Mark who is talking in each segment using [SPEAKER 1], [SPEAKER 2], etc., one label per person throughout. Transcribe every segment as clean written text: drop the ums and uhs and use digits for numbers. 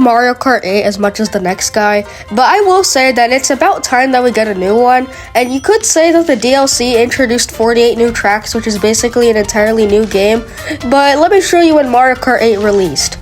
[SPEAKER 1] Mario Kart 8 as much as the next guy, but I will say that it's about time that we get a new one, and you could say that the DLC introduced 48 new tracks, which is basically an entirely new game, but let me show you when Mario Kart 8 released.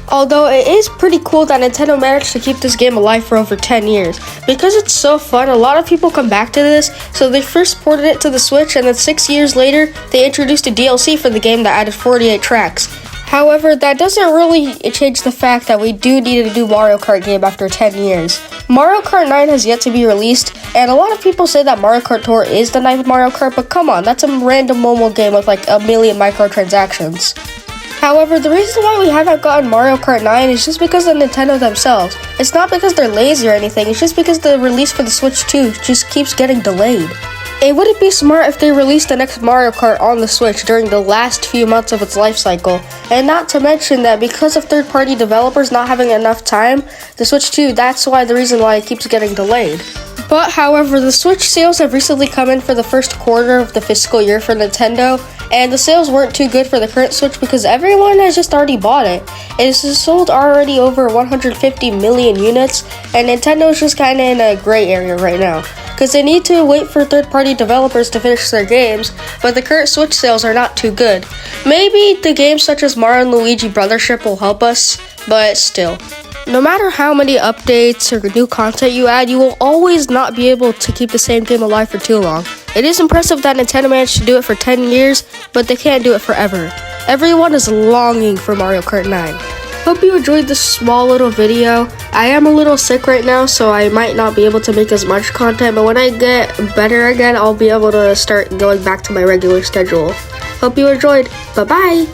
[SPEAKER 1] Although it is pretty cool that Nintendo managed to keep this game alive for over 10 years. Because it's so fun, a lot of people come back to this, so they first ported it to the Switch, and then 6 years later, they introduced a DLC for the game that added 48 tracks. However, that doesn't really change the fact that we do need a new Mario Kart game after 10 years. Mario Kart 9 has yet to be released, and a lot of people say that Mario Kart Tour is the 9th Mario Kart, but come on, that's a random mobile game with like a million microtransactions. However, the reason why we haven't gotten Mario Kart 9 is just because of Nintendo themselves. It's not because they're lazy or anything, it's just because the release for the Switch 2 just keeps getting delayed. It wouldn't be smart if they released the next Mario Kart on the Switch during the last few months of its life cycle, and not to mention that because of third-party developers not having enough time, the Switch 2, that's why the reason why it keeps getting delayed. But however, the Switch sales have recently come in for the first quarter of the fiscal year for Nintendo, and the sales weren't too good for the current Switch because everyone has just already bought it. It is sold already over 150 million units, and Nintendo is just kinda in a gray area right now, because they need to wait for third-party developers to finish their games, but the current Switch sales are not too good. Maybe the games such as Mario and Luigi Brothership will help us, but still. No matter how many updates or new content you add, you will always not be able to keep the same game alive for too long. It is impressive that Nintendo managed to do it for 10 years, but they can't do it forever. Everyone is longing for Mario Kart 9. Hope you enjoyed this small little video. I am a little sick right now, so I might not be able to make as much content, but when I get better again, I'll be able to start going back to my regular schedule. Hope you enjoyed. Bye-bye!